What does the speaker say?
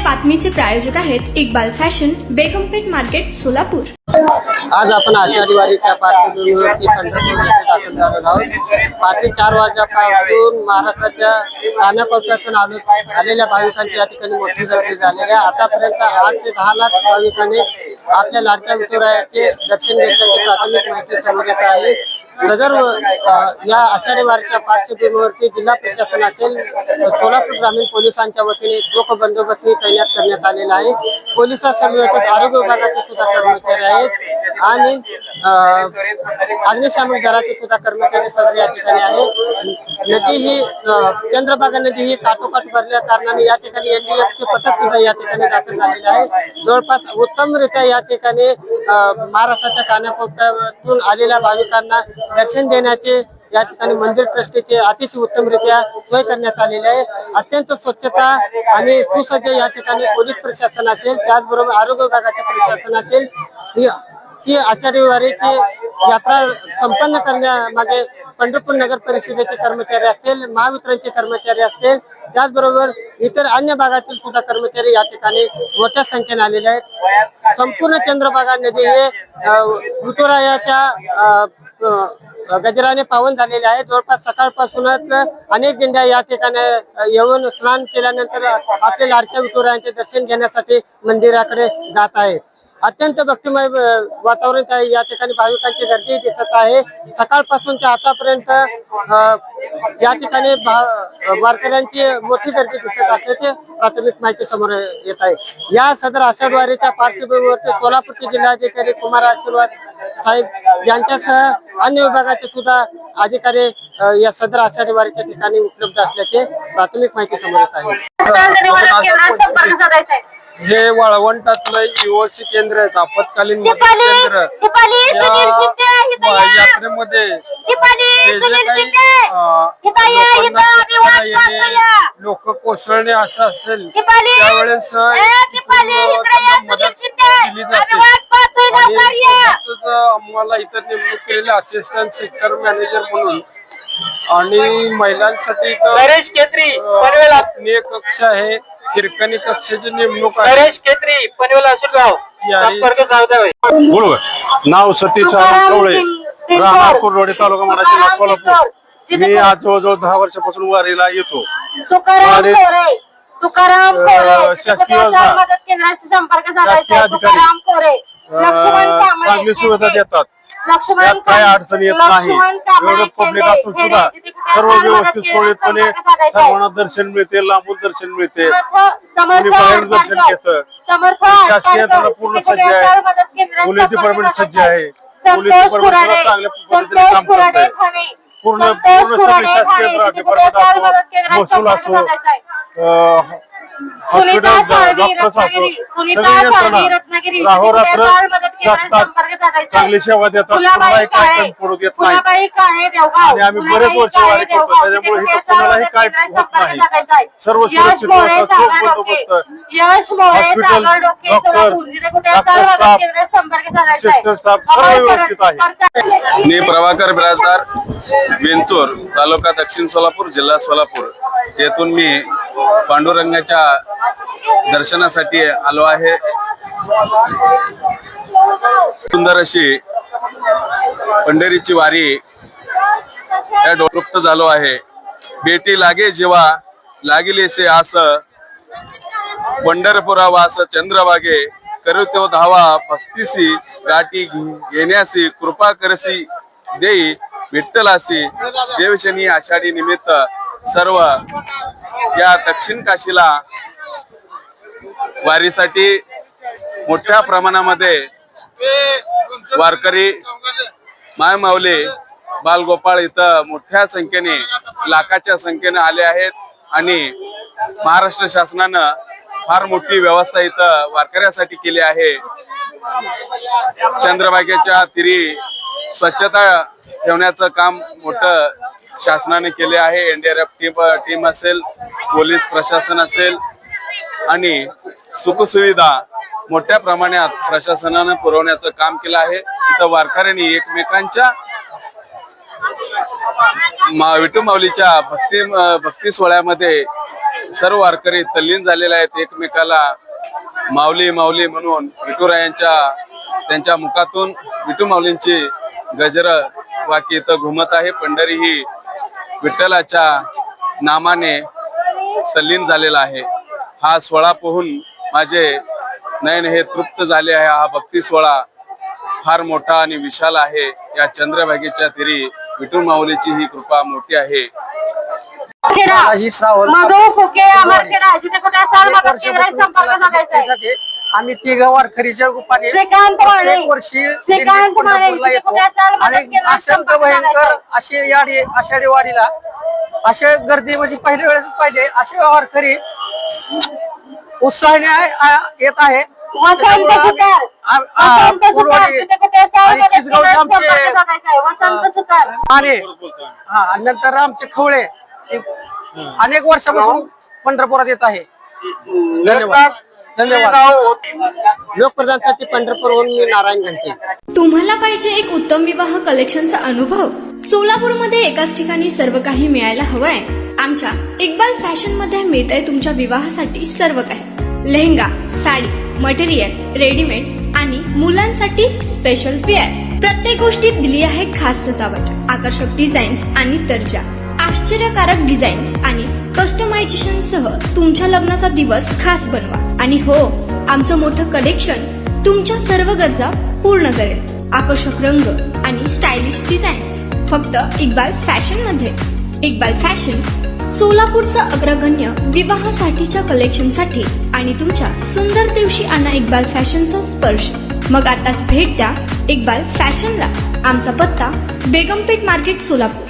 बातमीचे प्रायोजक आहेत Iqbal fashion, बेगमपेठ market, Solapur. आज आपण आषाढी वारीच्या पार्श्वभूमीवरती पंढरपूर येथे दाखल झालो आहोत। पहाटे 4 वाजल्यापासून महाराष्ट्राच्या कानाकोपऱ्यातून आलेल्या भाविकांची या ठिकाणी मोठी गर्दी झालेली आहे। आतापर्यंत 8 ते 10 लाख भाविकांनी आपल्या लाडक्या विठुरायाचे दर्शन घेतल्याची प्राथमिक माहिती समोर येत आहे। सदर या आषाढी वारीच्या पार्श्वभूमीवरती जिल्हा प्रशासन असेल, सोलापूर ग्रामीण पोलिसांच्या वतीने चोख बंदोबस्त तैनात करण्यात आलेला आहे। पोलिसांसमवेत आरोग्य विभागाचे सुद्धा कर्मचारी आहेत आणि अग्निशामक दलाचे सुद्धा कर्मचारी सदर या ठिकाणी आहेत। नदी ही चंद्रभागा नदी ही काठोकाठ भरल्या कारणाने या ठिकाणी एनडीएफचे पथक सुद्धा या ठिकाणी दाखल झालेले आहे। जवळपास उत्तमरित्या या ठिकाणी महाराष्ट्राच्या कानाकोपऱ्यातून आलेल्या भाविकांना दर्शन देण्याचे या ठिकाणी मंदिर ट्रस्टीचे अतिशय उत्तमरित्या सोय करण्यात आलेली आहे। अत्यंत स्वच्छता आणि सुसज्ज या ठिकाणी पोलीस प्रशासन असेल, त्याचबरोबर आरोग्य विभागाचे प्रशासन असेल, ही आषाढी वारीची यात्रा संपन्न करण्यामागे पंढरपूर नगर परिषदेचे कर्मचारी असतील, महावितरणचे कर्मचारी असतील, त्याचबरोबर इतर अन्य भागातील सुद्धा कर्मचारी या ठिकाणी मोठ्या संख्येने आलेले आहेत। संपूर्ण चंद्रभागा नदी हे विठुरायाच्या गजराने पावन झालेले आहे। जवळपास सकाळपासूनच अनेक दिंड्या या ठिकाणी येऊन स्नान केल्यानंतर आपल्या लाडक्या विठुरायांचे दर्शन घेण्यासाठी मंदिराकडे जात आहेत। अत्यंत भक्तिमय वातावरण या ठिकाणी भाविकांची गर्दी दिसत आहे। सकाळपासूनच्या आतापर्यंत या ठिकाणी वारकऱ्यांची मोठी गर्दी दिसत असल्याचे प्राथमिक माहिती समोर येत आहे। या सदर आषाढ वारीच्या पार्श्वभूमीवरती सोलापूरचे जिल्हाधिकारी कुमार आशीर्वाद साहेब यांच्यासह अन्य विभागाचे सुद्धा अधिकारी या सदर आषाढी वारीच्या ठिकाणी उपलब्ध असल्याचे प्राथमिक माहिती समोर येत आहे। हे वाळवंटातलं युवसी केंद्र आहे, आपत्कालीन मदत केंद्र। यात्रेमध्ये लोक कोसळणे असं असेल त्यावेळेस मदत केली जाते। आम्हाला इतर नेमणूक केलेले असिस्टंट सेक्टर मॅनेजर म्हणून आणि महिलांसाठी कक्ष आहे, किरकणी कक्षाची नेमणूक आहे। नाव सतीश कवळे, राहणार कुर्डवाडी, तालुका माडा, जिल्हा सोलापूर। मी आज जवळजवळ 10 वर्षापासून वारीला येतो। शासकीय अधिकारी चांगली सुविधा देतात, त्यात काही अडचण येत नाही। एवढं पब्लिक असून सुद्धा सर्व व्यवस्थित सुरळीतपणे सर्वांना दर्शन मिळते, लांबून दर्शन मिळते, कोणी बाहेर दर्शन घेतं। शासकीय यंत्रणा पूर्ण सज्ज आहे, पोलीस डिपार्टमेंट सज्ज आहे, पोलीस डिपार्टमेंट सुद्धा चांगल्या पद्धतीने काम करत आहे। पूर्ण सगळी शासकीय यंत्रणा, डिपार्टमेंट असो, महसूल असो, हॉस्पिटल, डॉक्टर्स असो, सगळी यंत्रणा राहोरात्र जगतात, चांगली सेवा देतात, कोणालाही काय कमी पडू देत नाही। आणि आम्ही बरेच वर्ष वारी करतो, त्याच्यामुळे इथं कोणालाही काय होत नाही। सर्व सुरक्षित होतं, चोख बंदोबस्त, hospital, doctor staff, sister staff सर्व व्यवस्थित आहे। मी प्रभाकर बिराजदार, विंचूर, तालुका दक्षिण सोलापूर, जिल्हा सोलापूर येथून मी पांडुरंगाच्या दर्शनासाठी आलो आहे। सुंदर अशी पंढरीची वारी या डोळ्यात झालो आहे। बेटी लागे जेव्हा लागिलेसे आस, पंढरपुरा वास चंद्रभागे, करू तो धावा भक्तीसी, गाठी घेण्यासी कृपा करसी देई विठ्ठलासी। देवशनी आषाढी निमित्त सर्व या दक्षिण काशीला वारीसाठी मोठ्या प्रमाणामध्ये वारकरी मायमाऊली बालगोपाळ इथं मोठ्या संख्येने, लाखाच्या संख्येने आले आहेत आणि महाराष्ट्र शासनानं फार मोठी व्यवस्था इथं वारकऱ्यासाठी केली आहे। चंद्रभागेच्या तीरी स्वच्छता ठेवण्याचं काम मोठं शासनाने केले आहे। एनडीआरएफ टीम असेल, पोलीस प्रशासन असेल आणि सुखसुविधा मोठ्या प्रमाणात प्रशासनाने पुरवण्याचं काम केलं आहे। इथं वारकऱ्यांनी एकमेकांच्या विठू माऊलीच्या भक्ती सोहळ्यामध्ये सर्व वारकरी तल्लीन झालेले आहेत. एकमेकाला माऊली माऊली म्हणून विठुरायांच्या त्यांच्या मुखातून विठू माऊलींची गजर वाकी इथं घुमत आहे. पंढरी ही विठ्ठलाच्या नामाने तल्लीन झालेला आहे. हा सोहळा पाहून माझे नयन हे तृप्त झाले आहे. हा भक्ती सोहळा फार मोठा आणि विशाल आहे. या चंद्रभागेच्या तीरी विठू माऊलीची ही कृपा मोठी आहे. आम्ही तिघ वारकरीच्या रूपाने प्रत्येक वर्षी पंढरपूरला येतो आणि अत्यंत भयंकर अशी आषाढी वाडीला अशा गर्दी म्हणजे पहिल्या वेळेस पाहिले असे वारकरी उत्साहाने येत आहे. आणि नंतर आमचे खवळे अनेक वर्षापासून पंढरपुरात येत आहे. धन्यवाद. लोकप्रधानसाठी पंढरपूरहून मी नारायण घंटे. तुम्हाला पाहिजे एक उत्तम विवाह कलेक्शनचा अनुभव? सोलापूरमध्ये एकाच ठिकाणी सर्व काही मिळायला हवंय. आमच्या इक्बाल फॅशन मध्ये मिळतंय तुमच्या विवाहासाठी सर्व काही. लेहंगा, साडी, मटेरियल, रेडीमेड आणि मुलांसाठी स्पेशल वेअर. प्रत्येक गोष्टीत दिली आहे खास सजावट, आकर्षक डिझाईन्स आणि दर्जा, आश्चर्यकारक डिझाईन्स आणि कस्टमायझेशन सह तुमच्या लग्नाचा दिवस खास बनवा. आणि हो, आमचं मोठं कलेक्शन तुमच्या सर्व गरजा पूर्ण करेल. आकर्षक रंग आणि स्टायलिश डिझाईन्स फक्त इक्बाल फॅशन मध्ये. इक्बाल फॅशन सोलापूरचं अग्रगण्य विवाहासाठीच्या कलेक्शनसाठी आणि तुमच्या सुंदर दिवशी आणा इक्बाल फॅशनचा स्पर्श. मग आताच भेट द्या इक्बाल फॅशनला. आमचा पत्ता बेगमपेठ मार्केट, सोलापूर.